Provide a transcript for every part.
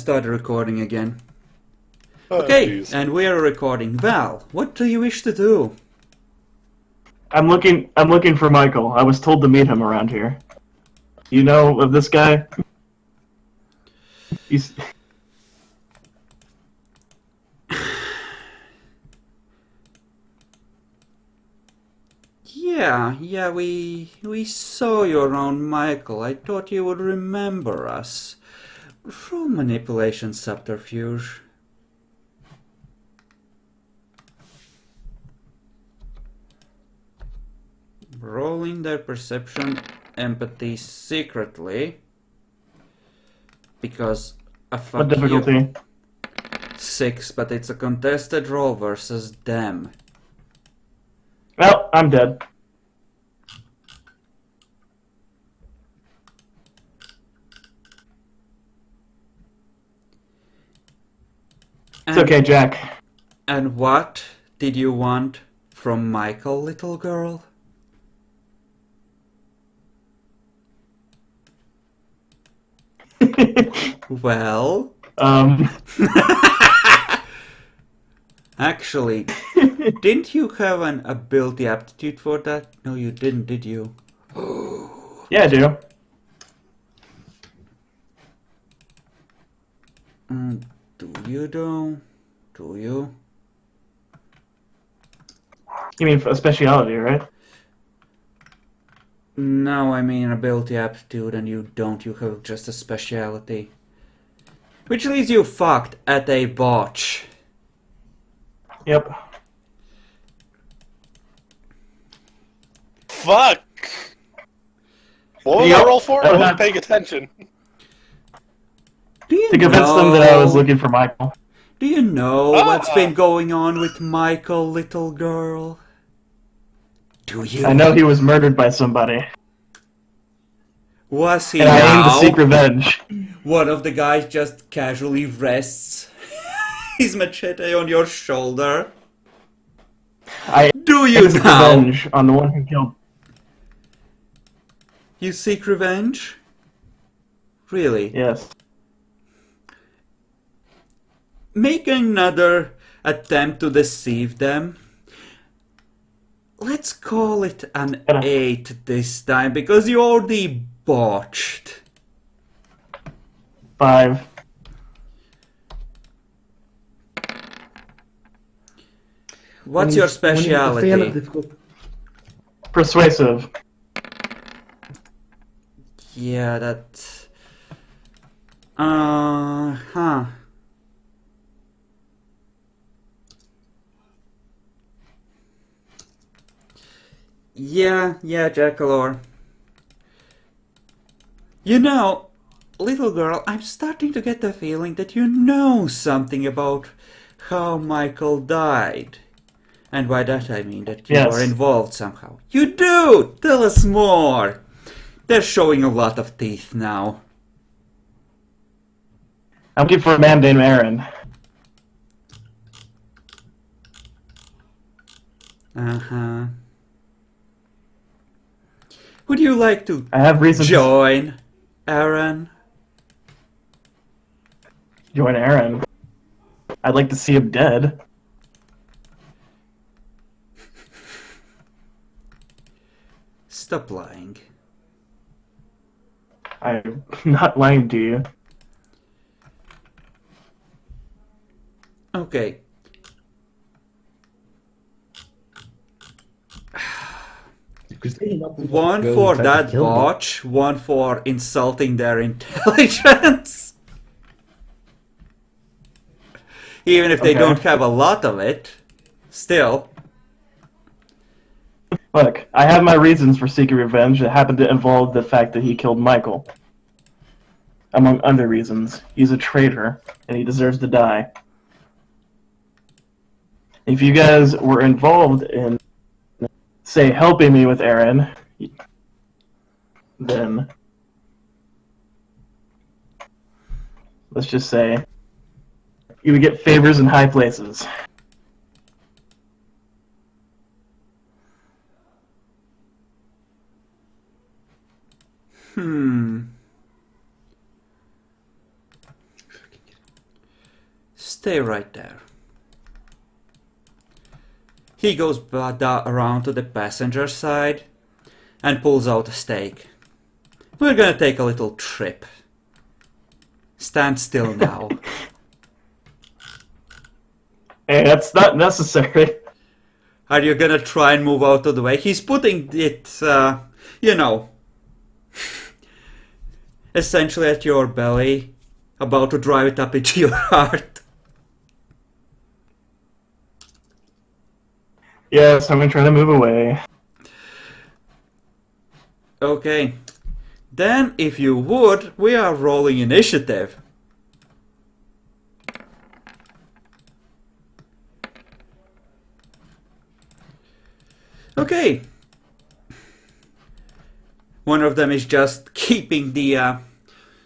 start recording again. Oh, Okay, geez. and we are recording. Val, what do you wish to do? I'm looking for Michael. I was told to meet him around here. You know of this guy? He's Yeah, we saw you around Michael. I thought you would remember us. From manipulation subterfuge. Rolling their perception empathy secretly. Because what difficulty? 6, but it's a contested roll versus them. Well, I'm dead. It's okay, Jack. And what did you want from Michael, little girl? Well, actually, didn't you have an ability aptitude for that? No, you didn't, did you? Yeah, I do. Do you though? Do you? You mean a speciality, right? No, I mean ability aptitude, and you don't. You have just a speciality. Which leaves you fucked at a botch. Yep. Fuck! What was Yep. I roll for? I wasn't paying attention. Do you To convince them that I was looking for Michael. Do you know what's been going on with Michael, little girl? Do you? I know he was murdered by somebody. Was he And I aim to now? seek revenge. One of the guys just casually rests his machete on your shoulder. I Do aim you to seek now? revenge on the one who killed. You seek revenge? Really? Yes. Make another attempt to deceive them. Let's call it an 8 this time, because you already botched. 5. What's your speciality? Persuasive. Yeah, that... huh. Yeah, Jackalor. You know, little girl, I'm starting to get the feeling that you know something about how Michael died. And by that I mean that you are involved somehow. You do! Tell us more! They're showing a lot of teeth now. I'm looking for a man named Aaron. Uh-huh. Would you like to I have reasons join, Aaron? Join Aaron. I'd like to see him dead. Stop lying. I'm not lying to you. Okay. One for that botch, one for insulting their intelligence. Even if they don't have a lot of it, still. Look, I have my reasons for seeking revenge that happen to involve the fact that he killed Michael. Among other reasons, he's a traitor, and he deserves to die. If you guys were involved in, say, helping me with Aaron, then let's just say you would get favors in high places. Stay right there. He goes around to the passenger side and pulls out a stake. We're gonna take a little trip. Stand still now. Hey, that's not necessary. Are you gonna try and move out of the way? He's putting it, you know, essentially at your belly, about to drive it up into your heart. Yes, I'm gonna try to move away. Okay. Then, if you would, we are rolling initiative. Okay. One of them is just keeping the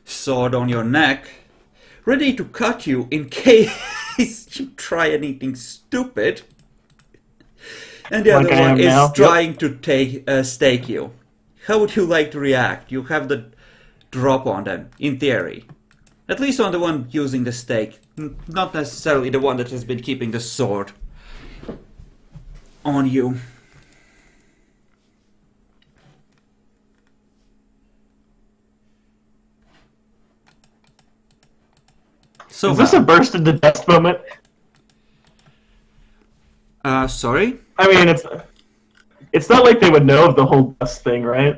sword on your neck, ready to cut you in case you try anything stupid. And the Like other I one am is now. trying to stake you. How would you like to react? You have the drop on them, in theory. At least on the one using the stake. Not necessarily the one that has been keeping the sword on you. So Is this a burst into dust moment? sorry? I mean, it's not like they would know of the whole dust thing, right?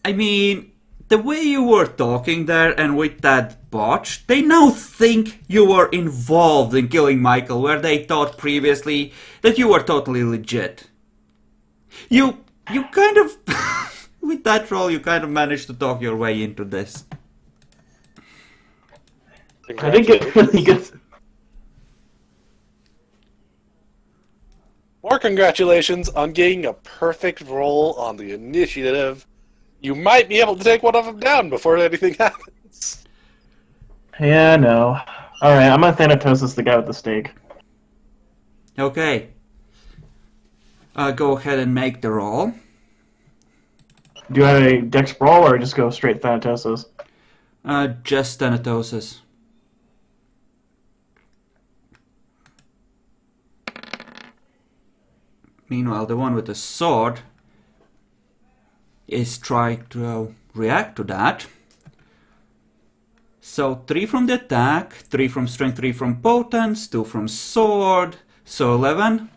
I mean, the way you were talking there and with that botch, they now think you were involved in killing Michael, where they thought previously that you were totally legit. You kind of, with that roll, you kind of managed to talk your way into this. I think it really gets. More congratulations on getting a perfect roll on the initiative. You might be able to take one of them down before anything happens. Yeah, no. Alright, I'm gonna Thanatosis the guy with the stake. Okay. Go ahead and make the roll. Do you have a Dex Brawl or just go straight Thanatosis? Just Thanatosis. Meanwhile, the one with the sword is trying to react to that. So 3 from the attack, 3 from strength, 3 from potence, 2 from sword, so 11.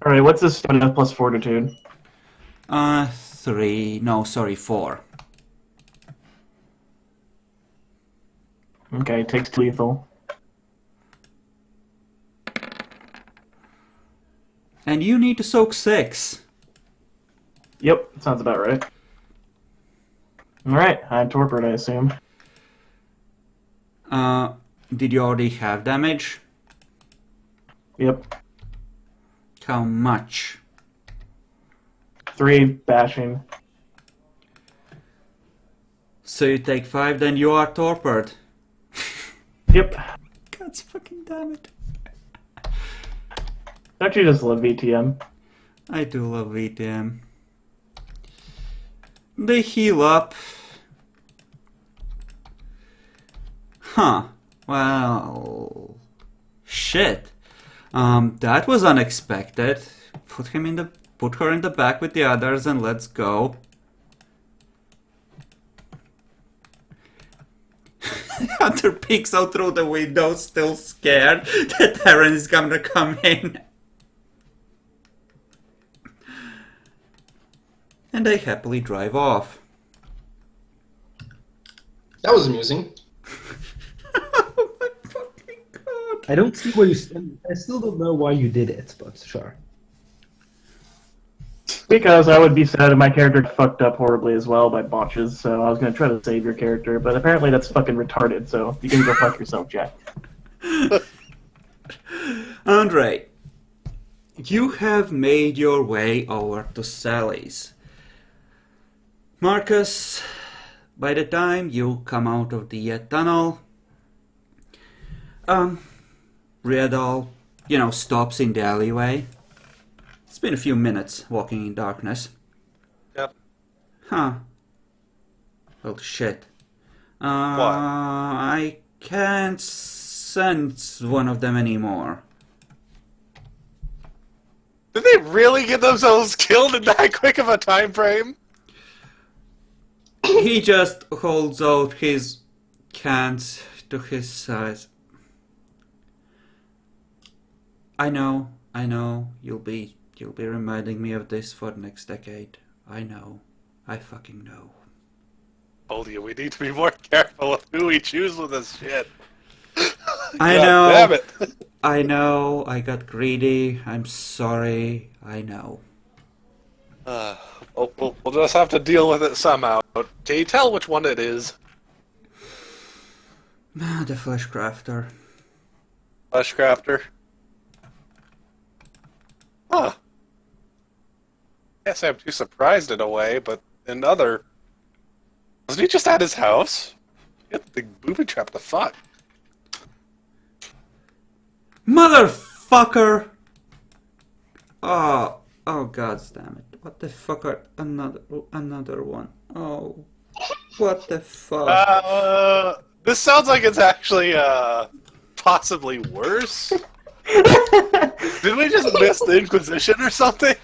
Alright, what's this stamina plus fortitude? 3, no, sorry, 4. Okay, takes lethal. And you need to soak 6. Yep, sounds about right. Alright, I'm torpid, I assume. Did you already have damage? Yep. How much? 3 bashing. So you take 5, then you are torpid. Yep. God fucking damn it. Don't you just love VTM? I do love VTM. They heal up. Huh. Well... Shit. That was unexpected. Put her in the back with the others and let's go. Hunter peeks out through the window, still scared that Aaron is gonna come in. And they happily drive off. That was amusing. Oh my fucking god. I don't see where you. I still don't know why you did it, but sure. Because I would be sad if my character fucked up horribly as well by botches, so I was gonna try to save your character, but apparently that's fucking retarded, so you can go fuck yourself, Jack. Andre, you have made your way over to Sally's. Marcus, by the time you come out of the tunnel, Riadol, stops in the alleyway. It's been a few minutes walking in darkness. Yep. Huh. Well, shit. What? I can't sense one of them anymore. Did they really get themselves killed in that quick of a time frame? He just holds out his hands to his sides. I know, you'll be reminding me of this for the next decade. I know. I fucking know. Told you, we need to be more careful with who we choose with this shit. I God know. damn it. I know. I got greedy. I'm sorry. I know. We'll just have to deal with it somehow. Can you tell which one it is? The Flesh Crafter. Fleshcrafter? Huh. Guess I'm too surprised in a way, but in other... Wasn't he just at his house? Get the booby trap the fuck. Motherfucker! Oh god damn it. What the fuck are another one? Oh. What the fuck? This sounds like it's actually, possibly worse. Did we just miss the Inquisition or something?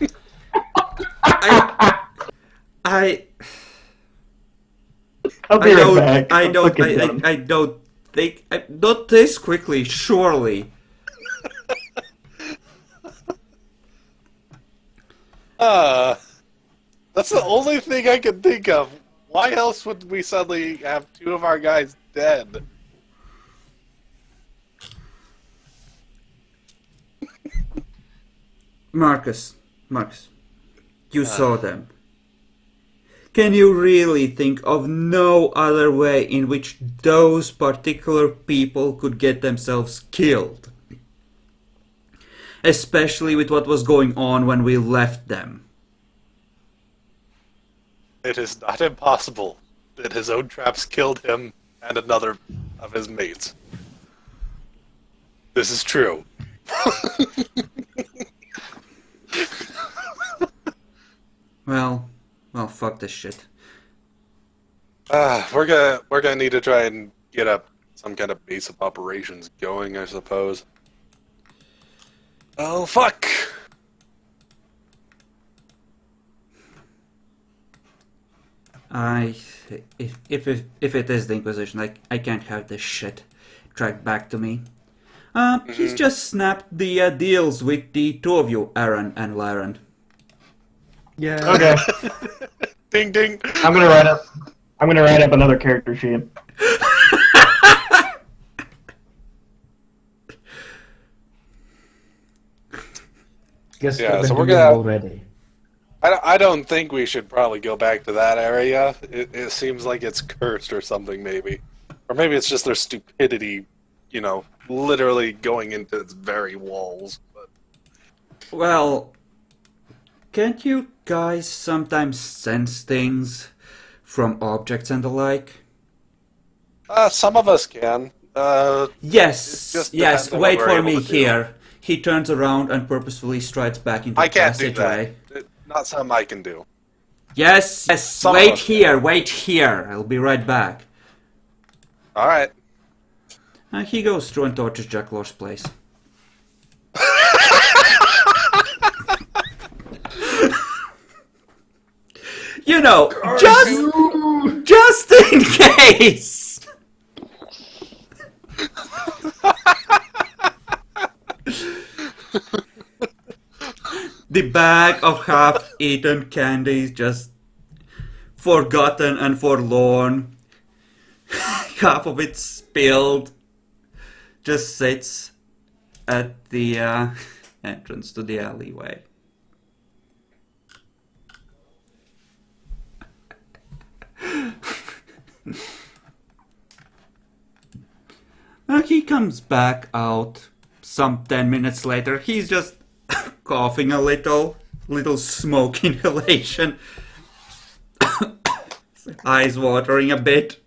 I'll be right back. I don't think, not this quickly, surely. That's the only thing I can think of. Why else would we suddenly have two of our guys dead? Marcus, you saw them. Can you really think of no other way in which those particular people could get themselves killed? Especially with what was going on when we left them. It is not impossible that his own traps killed him and another of his mates. This is true. Well, fuck this shit. We're gonna need to try and get up some kind of base of operations going, I suppose. Oh fuck! If it is the Inquisition, I can't have this shit tracked back to me. He's just snapped the deals with the two of you, Aaron and Laren. Yeah. Okay. Ding ding. I'm gonna write up another character sheet. Guess Yeah, what so we're we're doing gonna- already. I don't think we should probably go back to that area. It seems like it's cursed or something, maybe. Or maybe it's just their stupidity, you know, literally going into its very walls. But Well, can't you guys sometimes sense things from objects and the like? some of us can. Yes, just yes, depends on what wait we're for able me to do. here. He turns around and purposefully strides back into I the can't do that. passageway. Not something I can do. Yes, Some of wait us here, wait here. I'll be right back. Alright. He goes through and torches Jack Law's place. You know, just in case. The bag of half-eaten candies just forgotten and forlorn. Half of it spilled. Just sits at the entrance to the alleyway. He comes back out some 10 minutes later. He's just coughing a little smoke inhalation. Eyes watering a bit.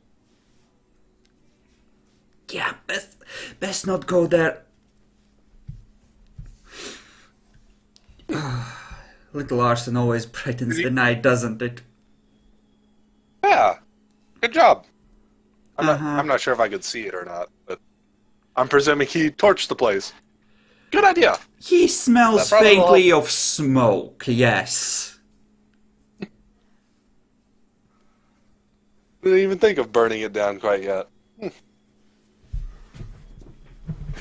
Yeah, best not go there. Little arson always brightens the night, doesn't it? Yeah. Good job. I'm not sure if I could see it or not, but I'm presuming he torched the place. Good idea. He smells faintly of smoke, yes. Didn't even think of burning it down quite yet.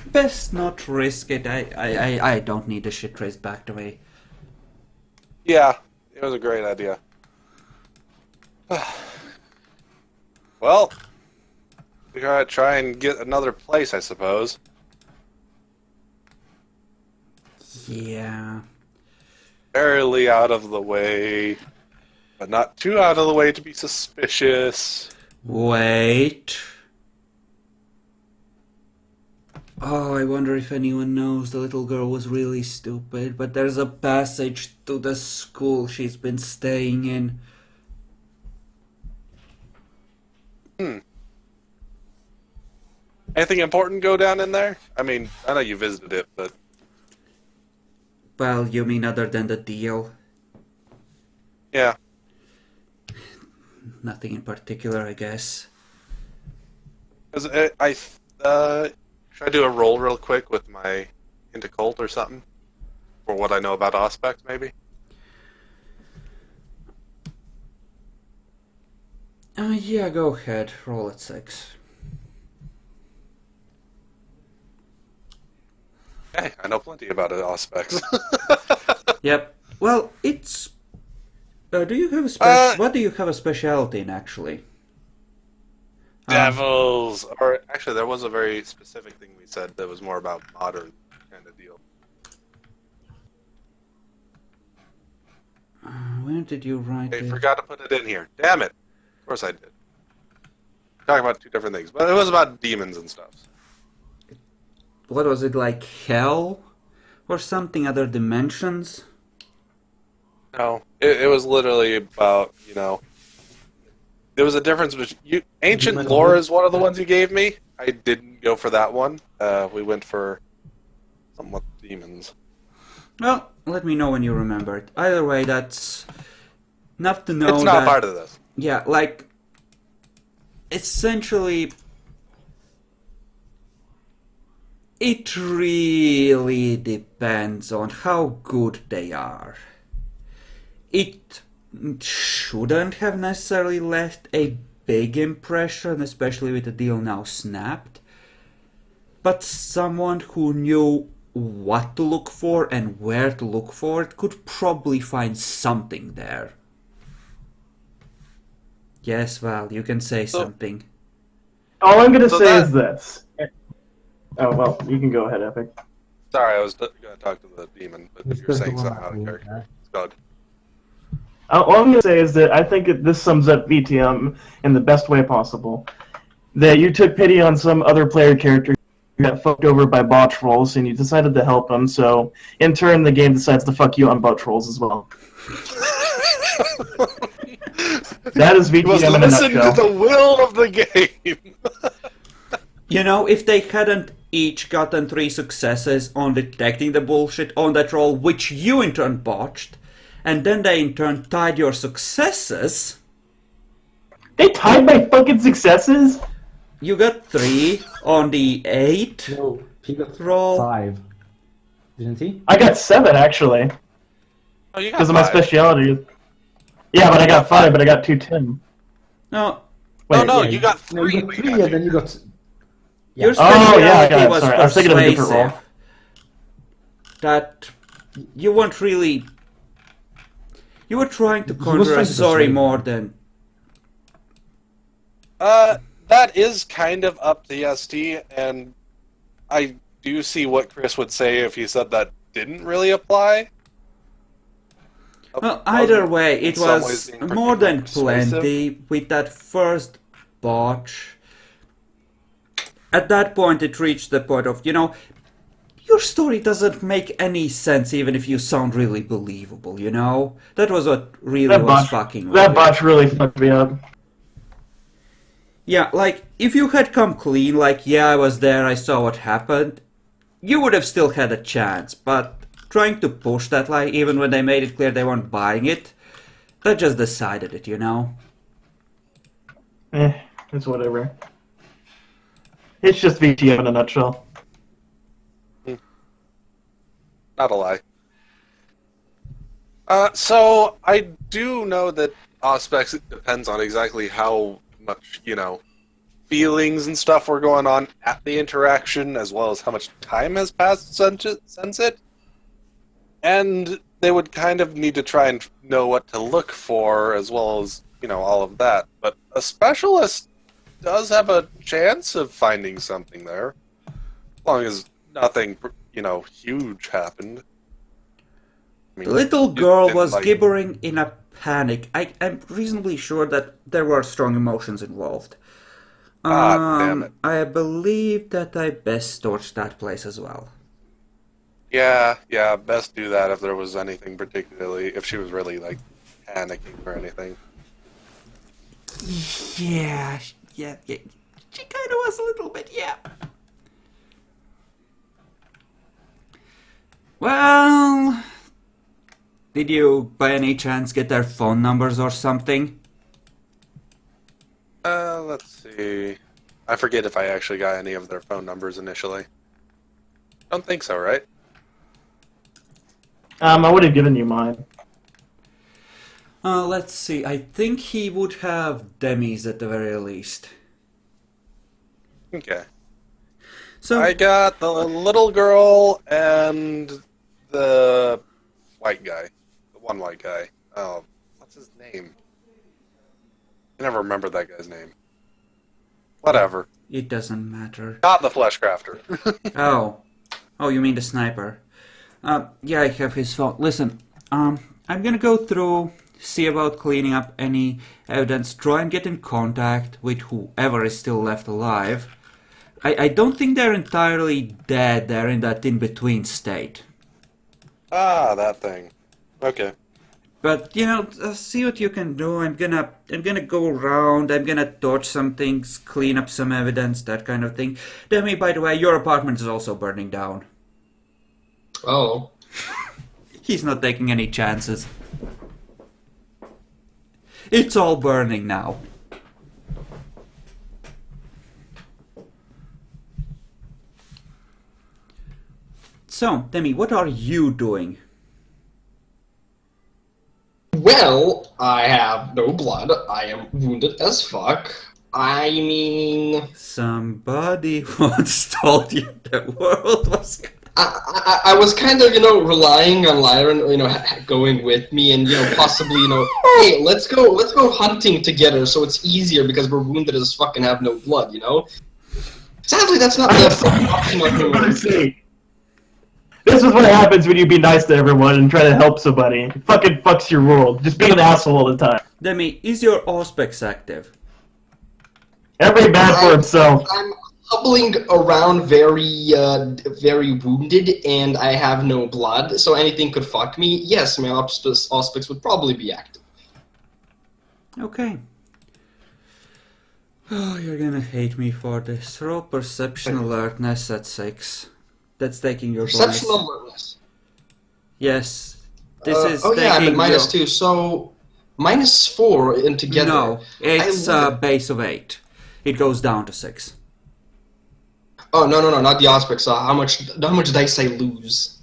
Best not risk it. I don't need the shit traced back to me. Yeah, it was a great idea. Well, we gotta try and get another place, I suppose. Yeah. Barely out of the way, but not too out of the way to be suspicious. Wait. Oh, I wonder if anyone knows the little girl was really stupid, but there's a passage to the school she's been staying in. Anything important go down in there? I mean, I know you visited it, but... Well, you mean other than the deal? Yeah. Nothing in particular, I guess. Should I do a roll real quick with my into cult or something? For what I know about Auspex, maybe? Yeah, go ahead. Roll at 6. Hey, I know plenty about it, Auspex. Yep. Well, it's... do you have what do you have a specialty in, actually? Devils! Or, actually, there was a very specific thing we said that was more about modern kind of deal. Where did you write I it? forgot to put it in here. Damn it! Of course I did. Talking about two different things, but it was about demons and stuff. What was it, like hell? Or something, other dimensions? No, it was literally about, you know... There was a difference between... Ancient lore is one of the ones you gave me. I didn't go for that one. We went for something with demons. Well, let me know when you remember it. Either way, that's enough to know It's not part of this. Yeah, like... Essentially... It really depends on how good they are. It shouldn't have necessarily left a big impression, especially with the deal now snapped. But someone who knew what to look for and where to look for it could probably find something there. Yes, Val, you can say something. All I'm gonna say is this. Oh, well, you can go ahead, Epic. Sorry, I was going to talk to the demon, but if you're saying something out of character, it's good. All I'm gonna say is that I think this sums up VTM in the best way possible. That you took pity on some other player character who got fucked over by bot trolls, and you decided to help them, so in turn the game decides to fuck you on bot trolls as well. That is VTM in a listen nutshell. to the will of the game! You know, if they hadn't each gotten 3 successes on detecting the bullshit on that roll, which you in turn botched, and then they in turn tied your successes... They tied my fucking successes? You got 3 on the 8 No, he got roll. 5. Didn't he? I got 7, actually. Oh, you got Because of my 5. speciality. Yeah, but I got 5, but I got 2 10. No, Wait, No, Yeah, you got 3. No, you got 3 and then you got... your Oh, yeah, I specialty got it. was Sorry, I was thinking of a different roll. persuasive. That you weren't really... You were trying to was conjure a trying to story persuade more me. than... That is kind of up to ST, and I do see what Chris would say if he said that didn't really apply. Well, either way, In it some ways was being more than persuasive. plenty with that first botch. At that point, it reached the point of, you know, your story doesn't make any sense even if you sound really believable, you know? That was what really That was botch, fucking with that you. botch really fucked me up. Yeah, like, if you had come clean, like, yeah, I was there, I saw what happened, you would have still had a chance, but trying to push that lie, even when they made it clear they weren't buying it, that just decided it, you know? It's whatever. It's just VTM in a nutshell. Not a lie. So I do know that Auspex depends on exactly how much, feelings and stuff were going on at the interaction, as well as how much time has passed since it. And they would kind of need to try and know what to look for, as well as, all of that. But a specialist does have a chance of finding something there, as long as nothing, huge happened. I mean, The little girl didn't, was like, gibbering in a panic. I'm reasonably sure that there were strong emotions involved. Damn it. I believe that I best torch that place as well. Yeah, best do that if there was anything particularly, if she was really, panicking or anything. Yeah. She kind of was a little bit, yeah. Well, did you by any chance get their phone numbers or something? Let's see. I forget if I actually got any of their phone numbers initially. Don't think so, right? I would have given you mine. Let's see. I think he would have Demi's at the very least. Okay. So I got the little girl and the white guy. The one white guy. Oh, what's his name? I never remember that guy's name. Whatever. it doesn't matter. Not the Fleshcrafter. Oh, you mean the sniper? Yeah, I have his phone. Listen, I'm gonna go through, see about cleaning up any evidence, try and get in contact with whoever is still left alive. I don't think they're entirely dead. They're in that in-between state. Ah, that thing. Okay. But see what you can do. I'm gonna go around. I'm gonna torch some things, clean up some evidence, that kind of thing. Demi, by the way, your apartment is also burning down. Oh. He's not taking any chances. It's all burning now. So, Demi, what are you doing? Well, I have no blood. I am wounded as fuck. I mean... Somebody once told you the world was... I was kind of, relying on Lyran, going with me and, possibly, hey, let's go hunting together so it's easier because we're wounded as fuck and have no blood, Sadly, that's not the option of the This is what happens when you be nice to everyone and try to help somebody. It fucking fucks your world. Just be an asshole all the time. Demi, is your Auspex active? Every man for himself. I'm hobbling around very wounded and I have no blood, so anything could fuck me. Yes, my Auspex would probably be active. Okay. Oh, you're gonna hate me for this. Roll perception alertness at 6. That's taking your Perception bonus. alertness. Yes. This is oh taking yeah, I'm at your... -2, so -4 and together. No, it's a base of 8. It goes down to 6. Oh no, not the Auspex. How much dice I lose?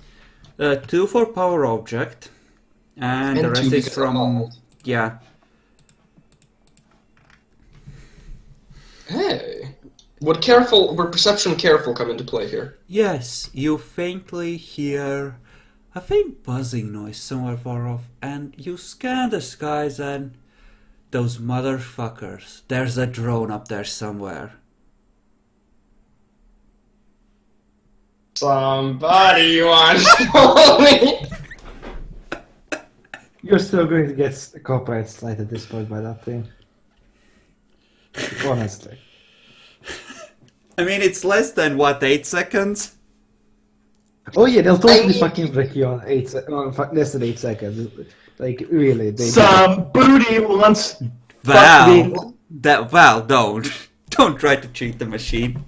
2 for power object, and the And rest 2 is because from... I'm old. Yeah. Hey, would perception careful come into play here? Yes, you faintly hear a faint buzzing noise somewhere far off, and you scan the skies and... Those motherfuckers. There's a drone up there somewhere. Somebody wants me. You're still going to get copyright strike at this point by that thing. Honestly. I mean, it's less than, 8 seconds? Oh yeah, they'll totally fucking wreck you on less than 8 seconds. Like, really. Some booty wants... Val, don't try to cheat the machine.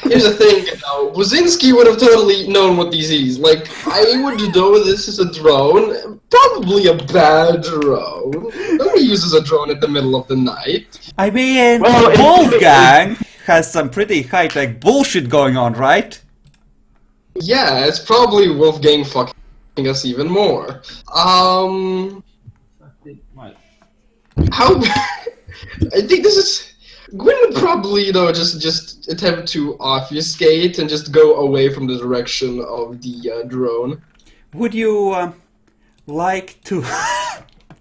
Here's the thing, Wazinski would have totally known what this is. Like, I would know this is a drone. Probably a bad drone. Nobody uses a drone at the middle of the night. I mean, Well, Wolfgang, has some pretty high-tech bullshit going on, right? Yeah, it's probably Wolfgang fucking us even more. How? I think this is. Gwyn would probably, just attempt to obfuscate and just go away from the direction of the drone. Would you like to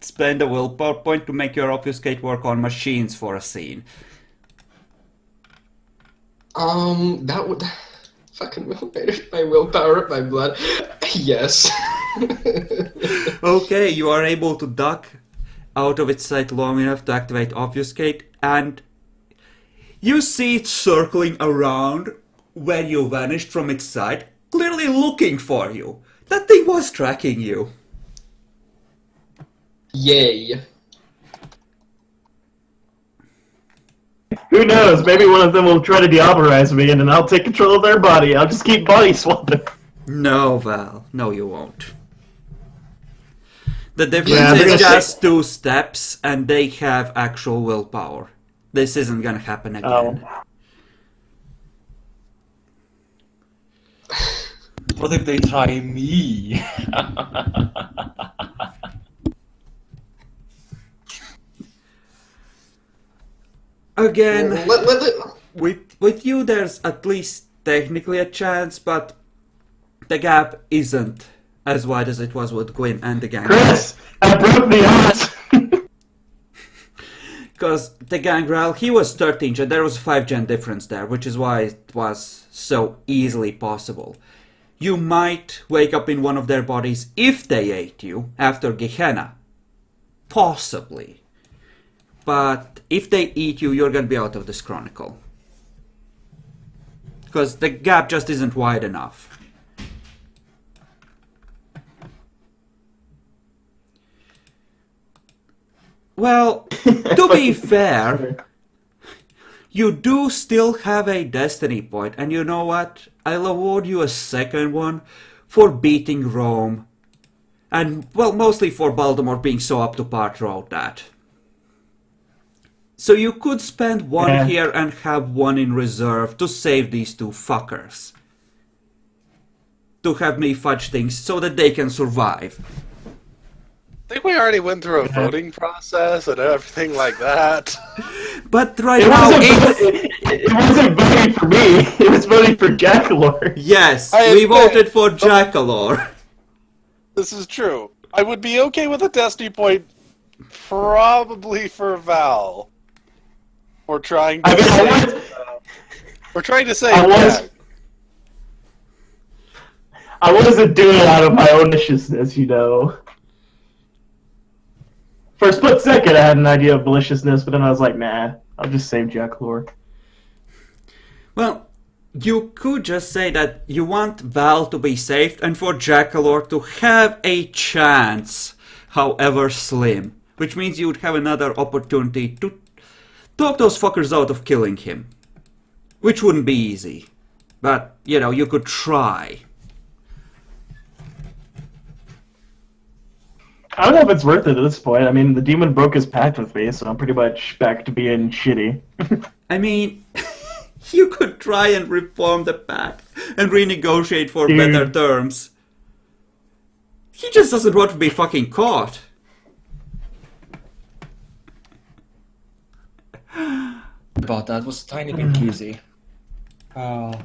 spend a willpower point to make your obfuscate work on machines for a scene? That would fucking my willpower, my blood. Yes. Okay, you are able to duck out of its sight long enough to activate obfuscate, and you see it circling around where you vanished from its sight, clearly looking for you. That thing was tracking you. Yay. Who knows? Maybe one of them will try to deoberize me, and then I'll take control of their body. I'll just keep body swapping. No, Val. No, you won't. The difference is just 2 steps, and they have actual willpower. This isn't gonna happen again. What if they try me? Again, with you there's at least technically a chance, but the gap isn't as wide as it was with Gwyn and the gang. Chris, I broke the odds. Because the gangrel, he was 13 gen, there was 5 gen difference there, which is why it was so easily possible. You might wake up in one of their bodies if they ate you after Gehenna. Possibly. But if they eat you, you're gonna be out of this chronicle. Because the gap just isn't wide enough. Well, to be fair, you do still have a destiny point, and you know what? I'll award you a second one for beating Rome. And, well, mostly for Baltimore being so up to par throughout that. So you could spend one here and have one in reserve to save these 2 fuckers. To have me fudge things so that they can survive. I think we already went through a voting process and everything like that. But right now it wasn't voting for me. It was voting for Jackalor. Yes, we voted for Jackalor. This is true. I would be okay with a destiny point, probably for Val. We're trying to we're trying to say I wasn't doing it out of my own maliciousness, you know. For a split second, I had an idea of maliciousness, but then I was like, nah, I'll just save Jackalor. Well, you could just say that you want Val to be saved and for Jackalor to have a chance, however slim. Which means you would have another opportunity to talk those fuckers out of killing him. Which wouldn't be easy. But, you know, you could try. I don't know if it's worth it at this point. I mean, the demon broke his pact with me, so I'm pretty much back to being shitty. I mean, you could try and reform the pact and renegotiate for better terms. He just doesn't want to be fucking caught. About that was a tiny bit easy. What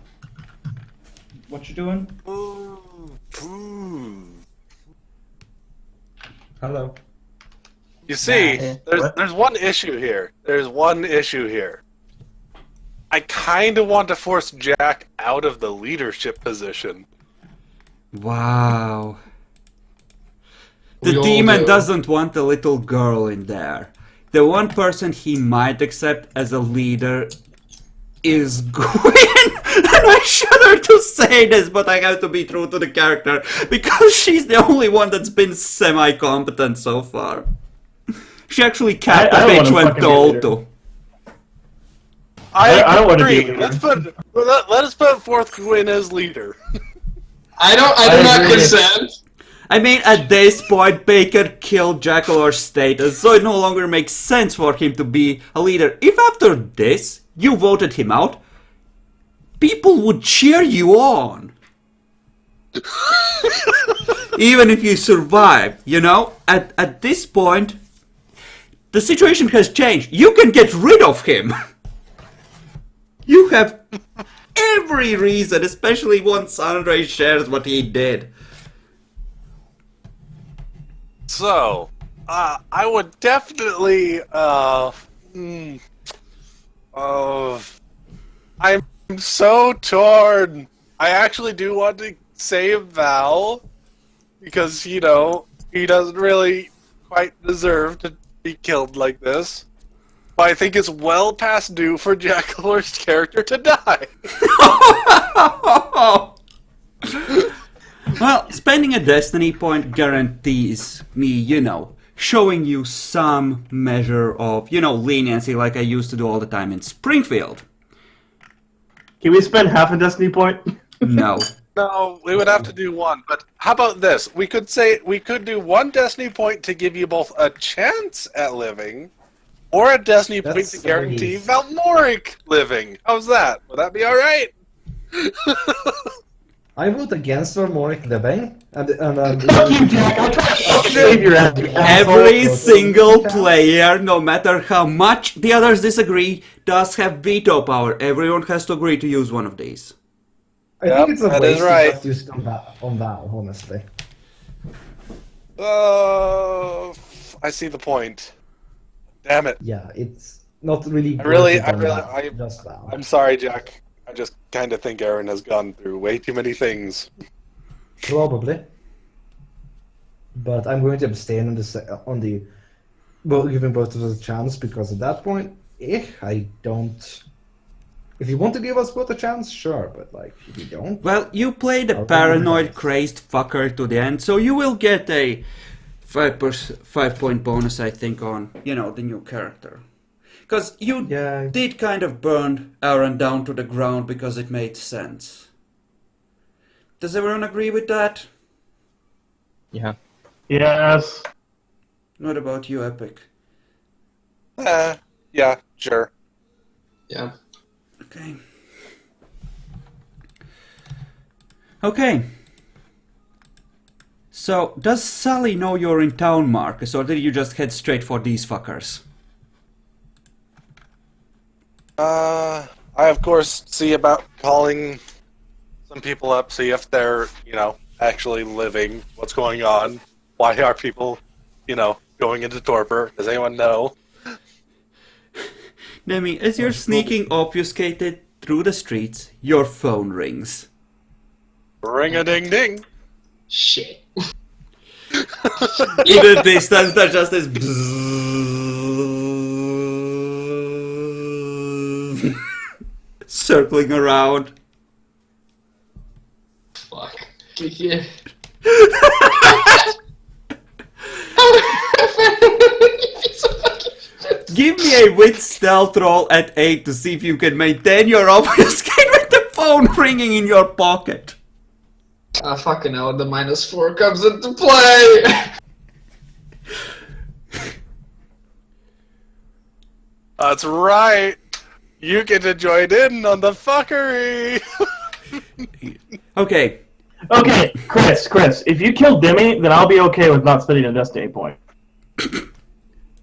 you doing? Hello. You see, there's one issue here. There's one issue here. I kind of want to force Jack out of the leadership position. Wow. The demon doesn't want a little girl in there. The one person he might accept as a leader is Gwyn. And I shudder to say this, but I have to be true to the character because she's the only one that's been semi-competent so far. She actually capped the bitch when told to. I don't want to agree. be a Let us put forth Gwyn as leader. I do not consent. I mean, at this point, Baker killed Jackalor's status, so it no longer makes sense for him to be a leader. If after this, you voted him out, people would cheer you on. Even if you survive, you know? At this point, the situation has changed. You can get rid of him. You have every reason, especially once Andre shares what he did. So, I would definitely, I'm so torn. I actually do want to save Val, because, you know, he doesn't really quite deserve to be killed like this. But I think it's well past due for Jack Lord's character to die. Well, spending a destiny point guarantees me, you know, showing you some measure of, you know, leniency like I used to do all the time in Springfield. Can we spend half a destiny point? No. No, we would have to do one. But how about this? We could do one destiny point to give you both a chance at living, or a destiny point to guarantee Valmoric living. How's that? Would that be alright? I vote against Valmoric living. Fuck you, Jack! I'm trying to save your ass, you Every asshole. single player, no matter how much the others disagree, does have veto power. Everyone has to agree to use one of these. I think it's a that waste is right. to just use it on Val, honestly. I see the point. Damn it. Yeah, it's not really. Just Val. I'm sorry, Jack. I just kind of think Aaron has gone through way too many things. Probably. But I'm going to abstain on the giving both of us a chance, because at that point, I don't. If you want to give us both a chance, sure, but like if you don't. Well, you play the I'll paranoid, crazed fucker to the end, so you will get a 5-point bonus, I think, on, you know, the new character. Because you did kind of burn Aaron down to the ground because it made sense. Does everyone agree with that? Yeah. Yes. What about you, Epic? Yeah, sure. Yeah. Okay. Okay. So, does Sally know you're in town, Marcus, or did you just head straight for these fuckers? I of course see about calling some people up, see if they're, you know, actually living. What's going on? Why are people, you know, going into torpor? Does anyone know? Demi, as you're sneaking obfuscated through the streets, your phone rings. Ring-a-ding-ding. Shit. In the distance, there's just this bzzz circling around. Fuck. Yeah. Give me a wit stealth roll at 8 to see if you can maintain your obfuscate with the phone ringing in your pocket. Fucking hell, the -4 comes into play! That's right. You get to join in on the fuckery. Okay. Okay, Chris, if you kill Demi, then I'll be okay with not spending a destiny point.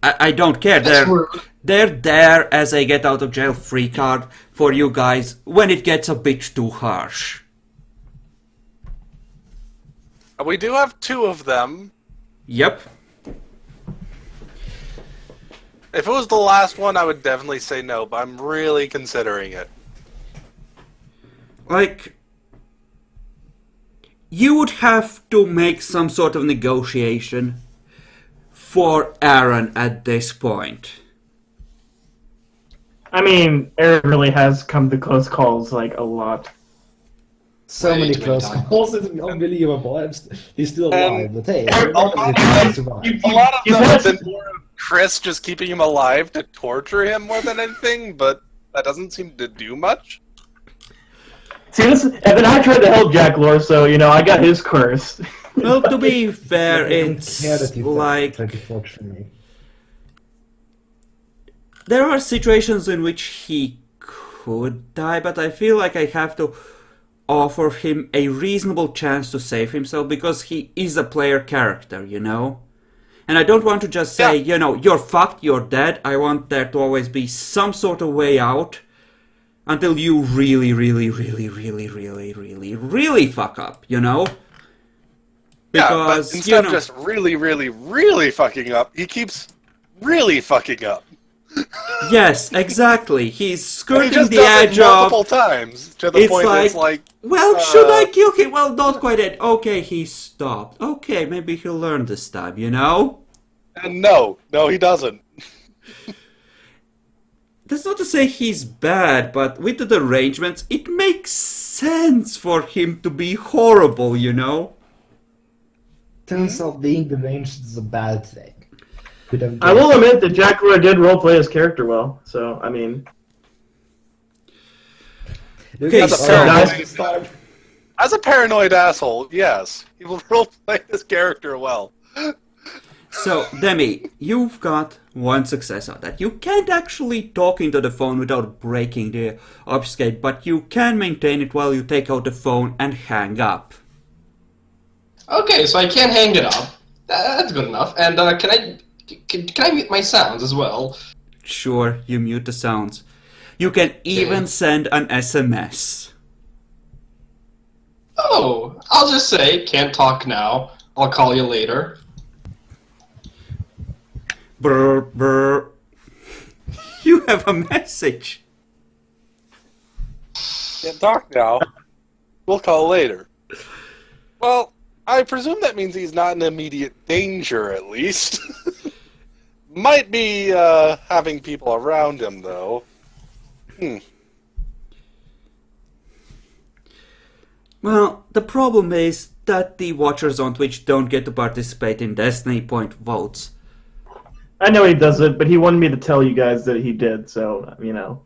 I don't care. That's rude. They're there as a get out of jail free card for you guys when it gets a bit too harsh. We do have 2 of them. Yep. If it was the last one, I would definitely say no, but I'm really considering it. Like, you would have to make some sort of negotiation for Aaron at this point. I mean, Aaron really has come to close calls, like, a lot. So Way many too close many times. calls, it's unbelievable. He's still alive, but hey, A lot of He's them have had- been more of Chris just keeping him alive to torture him more than anything, but that doesn't seem to do much. See, this, and then I tried to help Jack Lore, so, you know, I got his curse. Well, to be fair, I don't it's care that you like tried to torture me. there are situations in which he could die, but I feel like I have to offer him a reasonable chance to save himself because he is a player character, you know? And I don't want to just say, you know, you're fucked, you're dead. I want there to always be some sort of way out until you really, really, really, really, really, really, really fuck up, you know? Because, but instead of just really, really, really fucking up, he keeps really fucking up. Yes, exactly. He's skirting he just the does edge it multiple times to the point that it's like, well, should I kill him? Well, not quite yet. Okay, he stopped. Okay, maybe he'll learn this time, you know? And no, he doesn't. That's not to say he's bad, but with the arrangements, it makes sense for him to be horrible, you know? Turns out being deranged is a bad thing. I will admit that Jackler did roleplay his character well, so, I mean... Okay, as a paranoid asshole, yes, he will roleplay his character well. So, Demi, you've got one success out of that. You can't actually talk into the phone without breaking the obfuscate, but you can maintain it while you take out the phone and hang up. Okay, so I can't hang it up. That's good enough. And can I mute my sounds as well? Sure, you mute the sounds. You can even send an SMS. Oh, I'll just say, can't talk now. I'll call you later. Brr, brr. You have a message. Can't talk now. We'll call later. Well, I presume that means he's not in immediate danger, at least. Might be having people around him, though. Well, the problem is that the watchers on Twitch don't get to participate in Destiny Point votes. I know he doesn't, but he wanted me to tell you guys that he did, so, you know.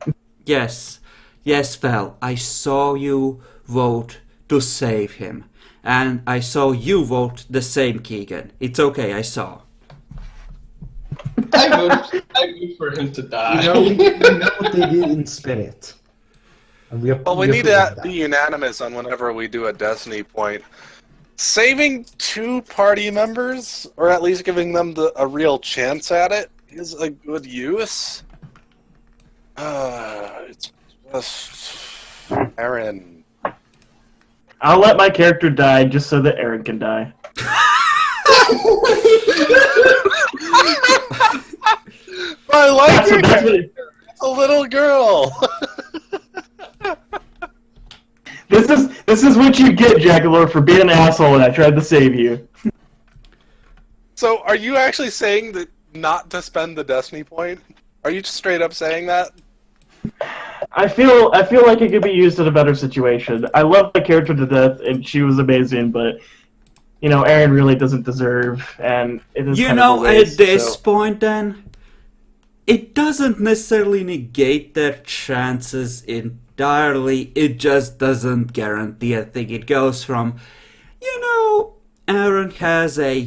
Yes, Val, I saw you vote to save him. And I saw you vote the same, Keegan. It's okay, I saw. I vote for him to die. We know what they did in spirit. And we need to be unanimous on whenever we do a Destiny Point. Saving 2 party members, or at least giving them a real chance at it, is a good use. It's just Aaron. I'll let my character die just so that Aaron can die. I like your character. It's a little girl. This is what you get, Jackalor, for being an asshole and I tried to save you. So, are you actually saying that not to spend the Destiny point? Are you just straight up saying that? I feel like it could be used in a better situation. I love my character to death, and she was amazing, but you know, Aaron really doesn't deserve, and it is. You kind know, of a waste, at this point, then it doesn't necessarily negate their chances entirely. It just doesn't guarantee a thing. It goes from, you know, Aaron has a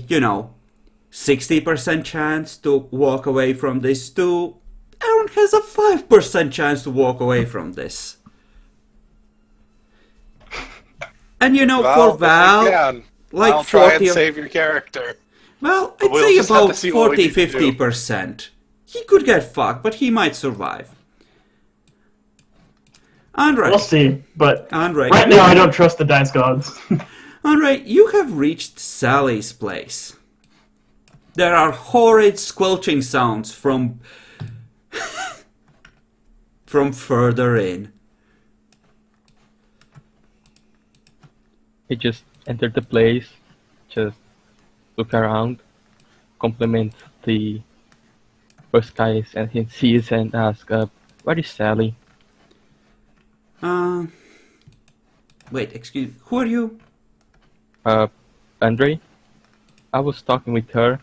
60% chance to walk away from this to Aaron has a 5% chance to walk away from this. And for Val, like I'll try and save your character. Well, I'd say about 40-50%. He could get fucked, but he might survive. Andre. We'll see, but Andre, right now I don't trust the dice gods. Andre, you have reached Sally's place. There are horrid squelching sounds from further in. He just entered the place, just look around, compliment the first guys, and he sees and asks, "Where is Sally?" Wait, excuse me. Who are you? Andre. I was talking with her,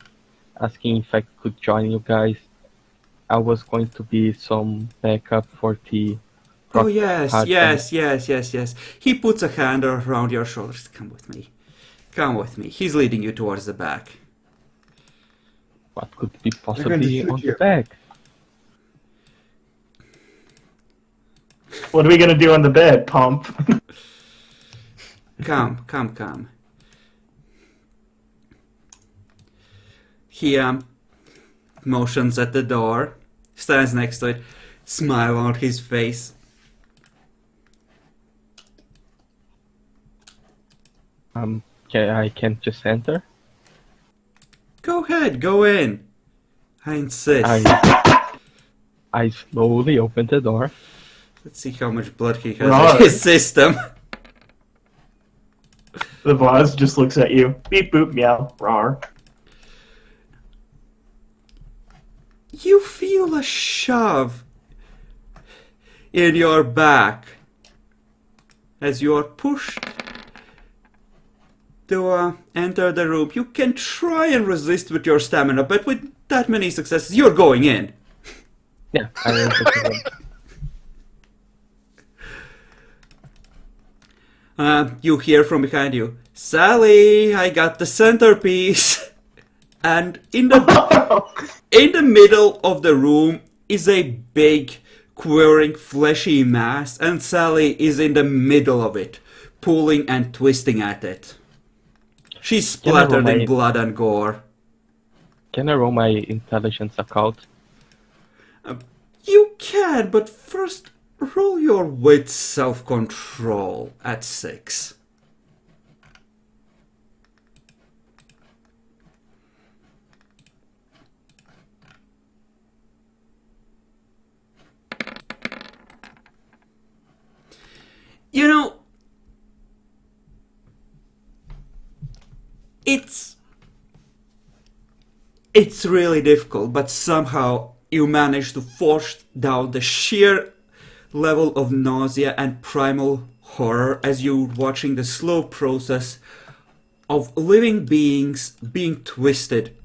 asking if I could join you guys. I was going to be some backup for the... Oh, yes. He puts a hand around your shoulders. Come with me. He's leading you towards the back. What could be possibly on the back? What are we gonna do on the bed, Pump? Come. He motions at the door, stands next to it, smile on his face. Okay, I can't just enter. Go ahead, go in. I insist. I slowly open the door. Let's see how much blood he has Right. in his system. The boss just looks at you. Beep boop meow. Rawr. You feel a shove in your back as you are pushed to enter the room. You can try and resist with your stamina, but with that many successes, you're going in. Yeah, I enter the room. You hear from behind you, Sally, I got the centerpiece. And in the middle of the room is a big, quivering, fleshy mass, and Sally is in the middle of it, pulling and twisting at it. She's splattered in blood and gore. Can I roll my intelligence occult? You can, but first roll your wit self-control at 6. You know, it's really difficult, but somehow you manage to force down the sheer level of nausea and primal horror as you're watching the slow process of living beings being twisted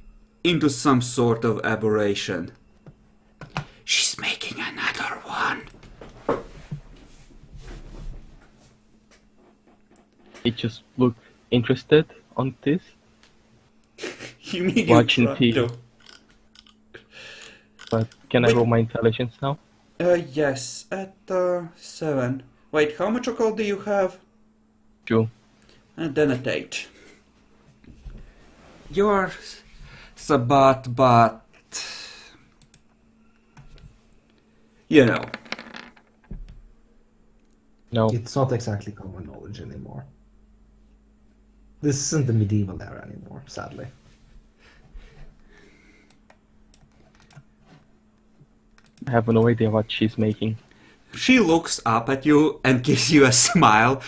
into some sort of aberration. She's making another one. He just look interested on this. You mean Watching you TV. to? But can I roll my intelligence now? Yes, at 7. Wait, how much occult do you have? 2. And then at 8. You're Sabbat, but you know. No. It's not exactly common knowledge anymore. This isn't the medieval era anymore, sadly. I have no idea what she's making. She looks up at you and gives you a smile.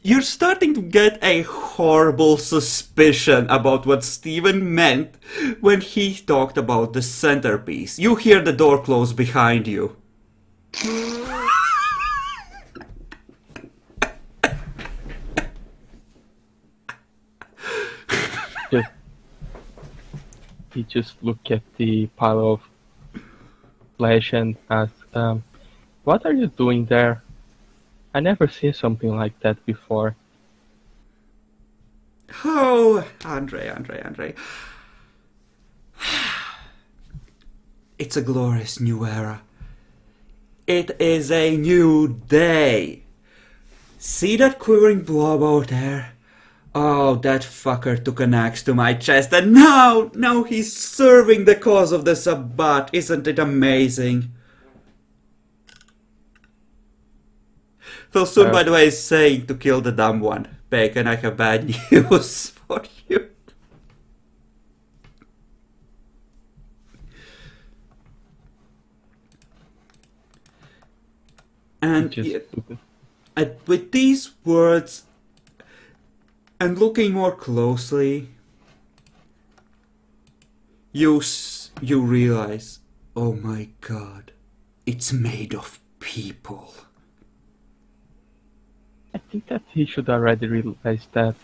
You're starting to get a horrible suspicion about what Steven meant when he talked about the centerpiece. You hear the door close behind you. He just look at the pile of flesh and ask, what are you doing there? I never seen something like that before. Oh, Andre. It's a glorious new era. It is a new day. See that quivering blob out there? Oh, that fucker took an axe to my chest, and now he's serving the cause of the Sabbat. Isn't it amazing? Thulsun, by the way, is saying to kill the dumb one. Bacon, I have bad news for you. And with these words, and looking more closely, you realize, oh my god, it's made of people. I think that he should already realize that.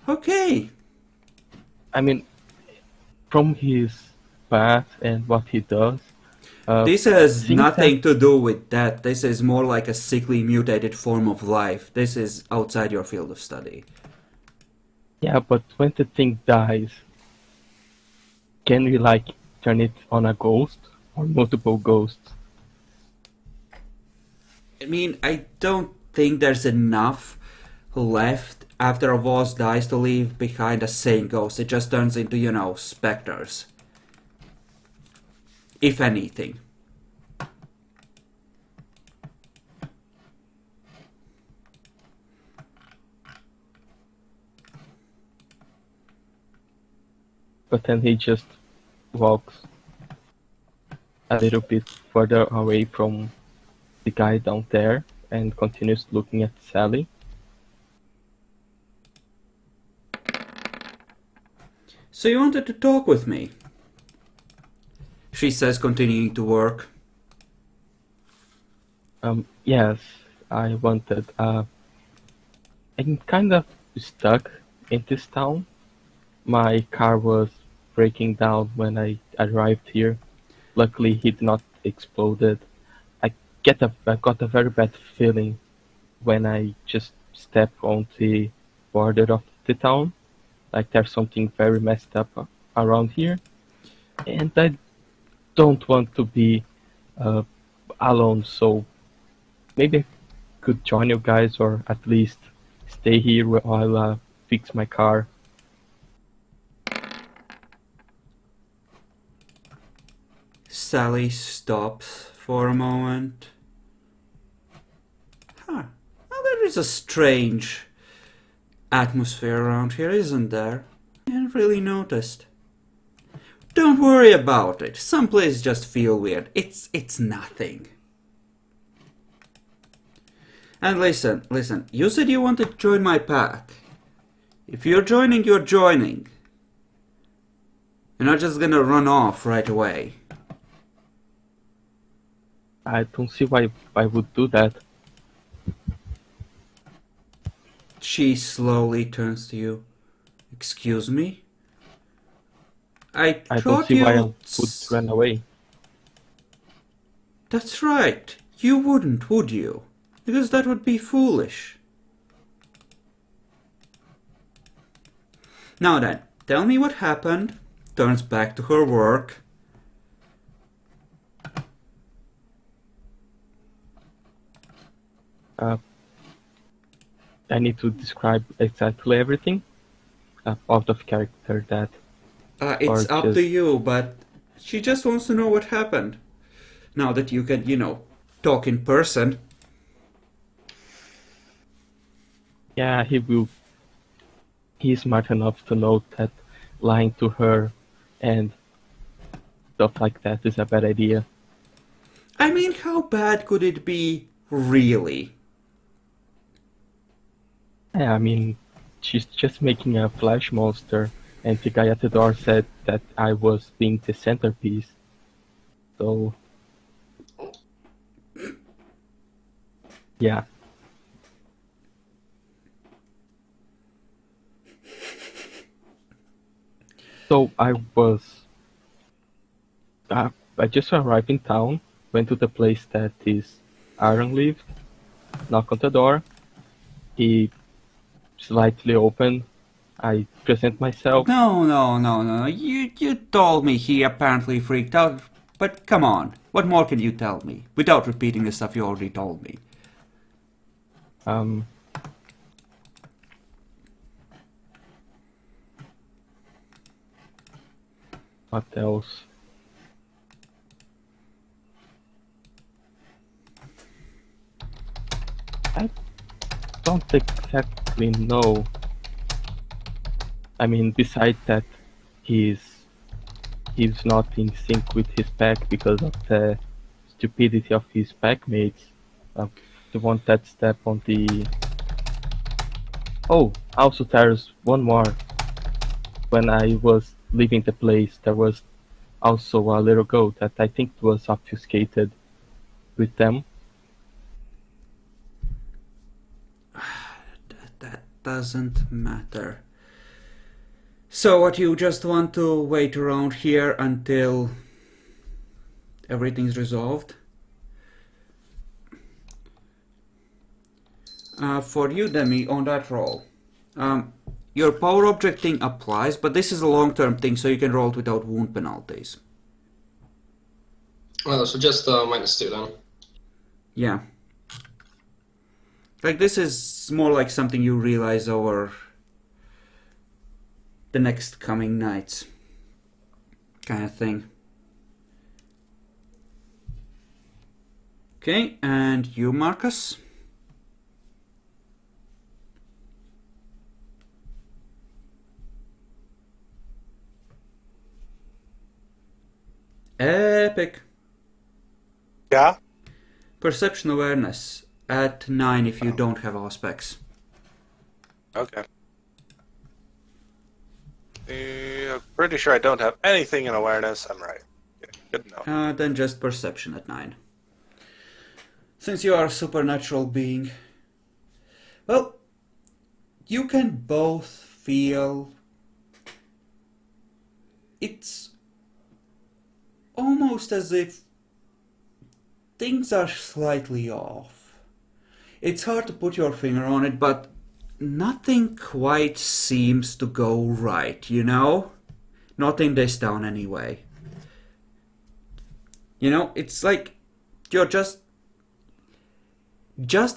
Okay. I mean, from his path and what he does. This has nothing to do with that. This is more like a sickly mutated form of life. This is outside your field of study. Yeah, but when the thing dies, can we like turn it on a ghost or multiple ghosts? I mean, I don't think there's enough left after a boss dies to leave behind a sane ghost. It just turns into, you know, specters. If anything. But then he just walks a little bit further away from the guy down there and continues looking at Sally. So you wanted to talk with me? She says, continuing to work. Yes, I wanted. I'm kind of stuck in this town. My car was breaking down when I arrived here. Luckily, he did not exploded. I got a very bad feeling when I just stepped on the border of the town. Like there's something very messed up around here, and I don't want to be alone. So maybe I could join you guys, or at least stay here while I fix my car. Sally stops for a moment. Huh. Well, there is a strange atmosphere around here, isn't there? I hadn't really noticed. Don't worry about it. Some places just feel weird. It's nothing. And listen, you said you wanted to join my pack. If you're joining, you're joining. You're not just gonna run off right away. I don't see why I would do that. She slowly turns to you. Excuse me? I don't thought see you why I would would run away. That's right. You wouldn't, would you? Because that would be foolish. Now then, tell me what happened. Turns back to her work. I need to describe exactly everything out of character that. It's Or up just- to you, but she just wants to know what happened. Now that you can, talk in person. Yeah, he will. He's smart enough to know that lying to her and stuff like that is a bad idea. I mean, how bad could it be, really? Yeah, I mean, she's just making a flash monster, and the guy at the door said that I was being the centerpiece. So, yeah. So I just arrived in town, went to the place that is Aaron lived, knocked on the door. He slightly opened. I present myself. No. You told me he apparently freaked out, but come on. What more can you tell me? Without repeating the stuff you already told me. What else? I don't exactly know. I mean, besides that, he's not in sync with his pack because of the stupidity of his pack mates. The one that stepped on the. Oh, also there's one more. When I was leaving the place, there was also a little goat that I think was obfuscated with them. That doesn't matter. So what, you just want to wait around here until everything's resolved? For you, Demi, on that roll. Your power object thing applies, but this is a long-term thing, so you can roll it without wound penalties. Well, so just -2 then. Yeah. Like, this is more like something you realize over the next coming nights. Kind of thing. Okay, and you, Marcus? Epic. Yeah? Perception awareness at 9 if you don't have aspects. Okay. I'm pretty sure I don't have anything in awareness. I'm right. Okay, good to know. Then just perception at 9. Since you are a supernatural being. Well, you can both feel it's almost as if things are slightly off. It's hard to put your finger on it, but nothing quite seems to go right, you know? Not in this town anyway. You know, it's like you're just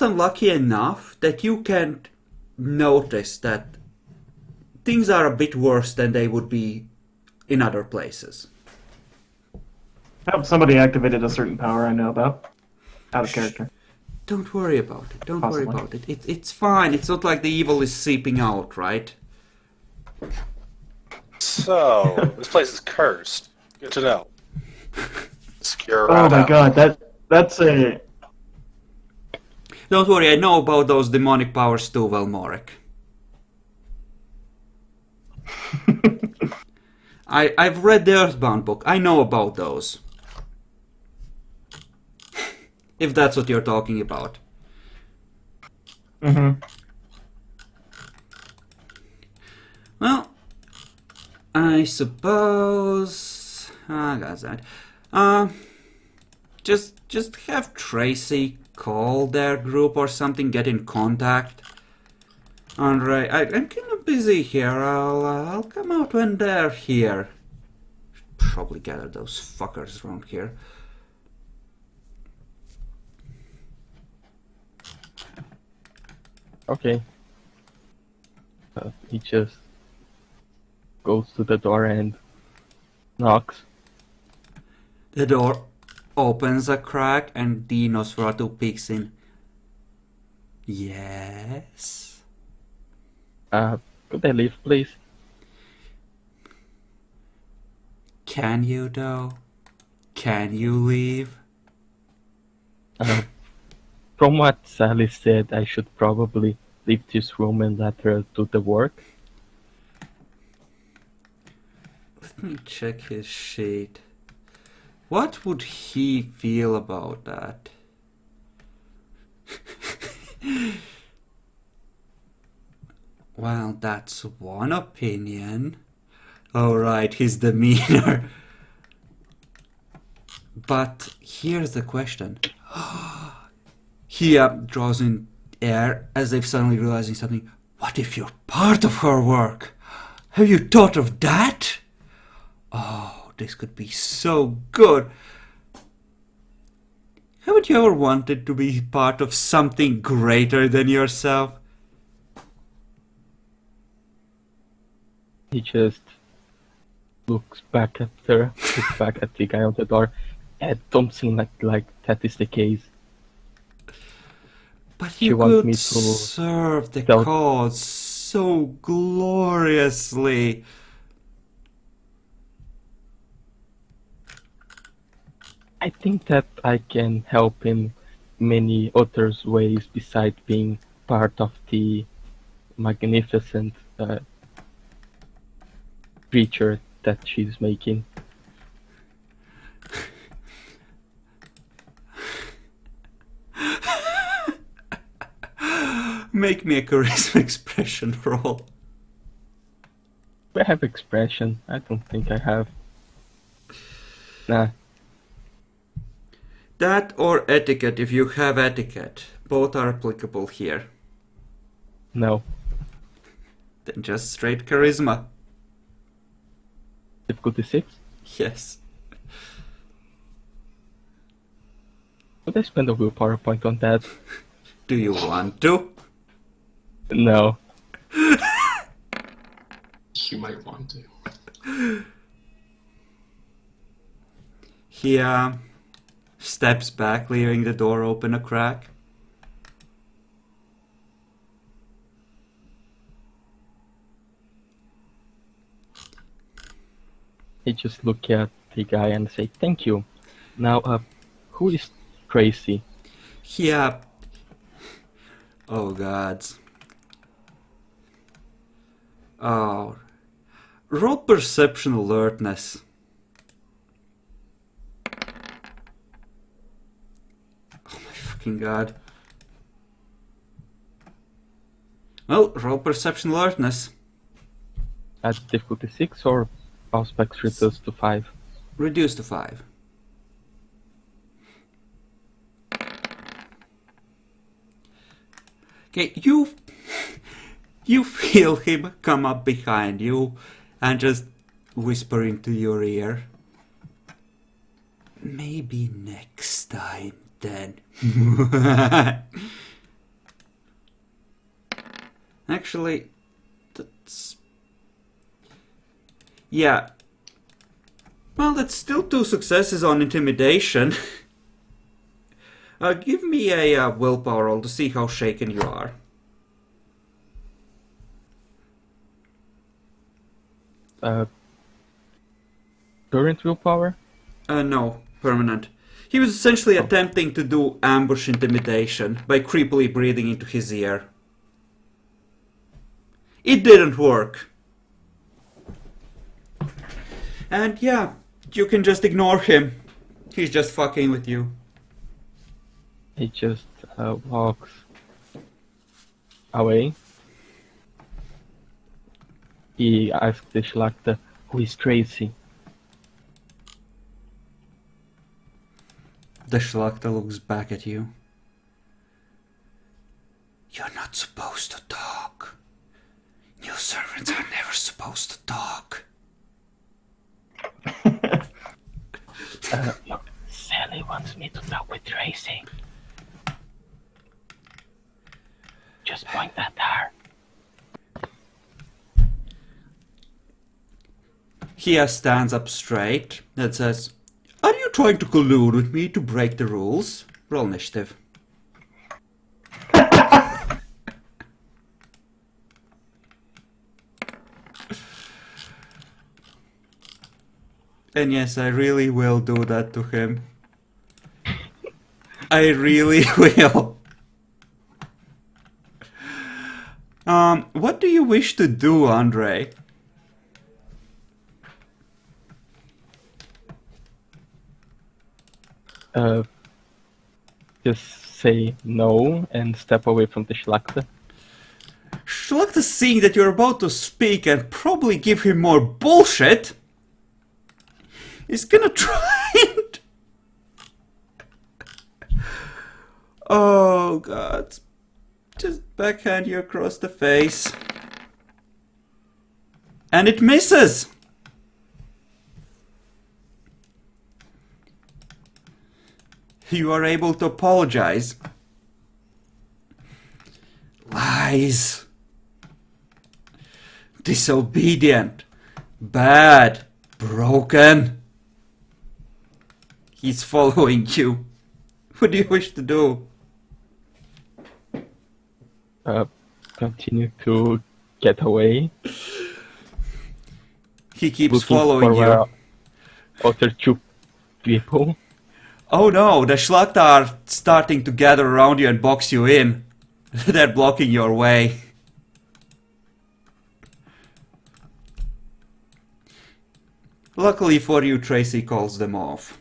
unlucky enough that you can't notice that things are a bit worse than they would be in other places. Somebody activated a certain power I know about. Out of character. Don't worry about it. Don't Possibly. worry about it. It's fine. It's not like the evil is seeping out, right? So, this place is cursed. Good to know. Secure Oh route my out. god, that's a... Don't worry, I know about those demonic powers too well, Morek. I've read the Earthbound book. I know about those. If that's what you're talking about. Mm-hmm. Well, I suppose... that's that. Just have Tracy call their group or something, get in contact. Andre, I'm kind of busy here. I'll come out when they're here. Should probably gather those fuckers around here. Okay. He just goes to the door and knocks. The door opens a crack and the Nosferatu peeks in. Yes? Could I leave, please? Can you, though? Can you leave? From what Sally said, I should probably leave this room and let her do the work. Let me check his sheet. What would he feel about that? Well, that's one opinion. Oh, right, his demeanor. But here's the question. He draws in air as if suddenly realizing something. What if you're part of her work? Have you thought of that? Oh, this could be so good. Haven't you ever wanted to be part of something greater than yourself? He just looks back at her, looks back at the guy on the door. It don't seem like that is the case. But She you wants could me to serve the tell- cause so gloriously. I think that I can help in many other ways besides being part of the magnificent creature that she's making. Make me a charisma expression roll. I have expression. I don't think I have. Nah. That or etiquette if you have etiquette. Both are applicable here. No. Then just straight charisma. Difficulty 6? Yes. Would I spend a willpower point on that? Do you want to? No. You might want to. He steps back, leaving the door open a crack. He just look at the guy and say, "Thank you." Now, who is Tracy? He oh gods. Oh. Roll perception alertness. Oh my fucking god. Well, roll perception alertness. At difficulty 6 or aspects reduced to 5? Reduced to 5. Okay, you feel him come up behind you and just whisper into your ear. Maybe next time then. Actually, that's... yeah. Well, that's still 2 successes on intimidation. Give me a willpower roll to see how shaken you are. Current willpower? No, permanent. He was essentially attempting to do ambush intimidation by creepily breathing into his ear. It didn't work. And yeah, you can just ignore him. He's just fucking with you. He just walks away. He asks the Schlachter, "Who is Tracy?" The Schlachter looks back at you. You're not supposed to talk. New servants are never supposed to talk. Look, Sally wants me to talk with Tracy. Just point at her. He stands up straight and says, "Are you trying to collude with me to break the rules?" Roll initiative. And yes, I really will do that to him. I really will. What do you wish to do, Andre? Just say no and step away from the Schlachter. Schlachter, seeing that you're about to speak and probably give him more bullshit, is gonna try and... oh god. Just backhand you across the face. And it misses! You are able to apologize. Lies. Disobedient. Bad. Broken. He's following you. What do you wish to do? Continue to get away. He keeps Looking following for you. Other 2 people. Oh no, the Schlachter are starting to gather around you and box you in. They're blocking your way. Luckily for you, Tracy calls them off.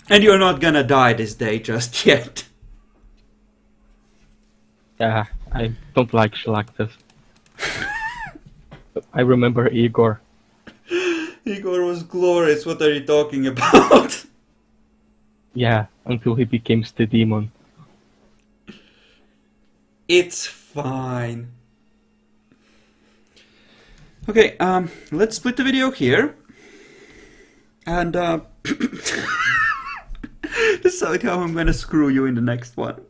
And you're not gonna die this day just yet. Yeah, I don't like Schlachters. I remember Igor. Igor was glorious, what are you talking about? Yeah, until he became the demon. It's fine. Okay, let's split the video here. And, decide how I'm gonna screw you in the next one.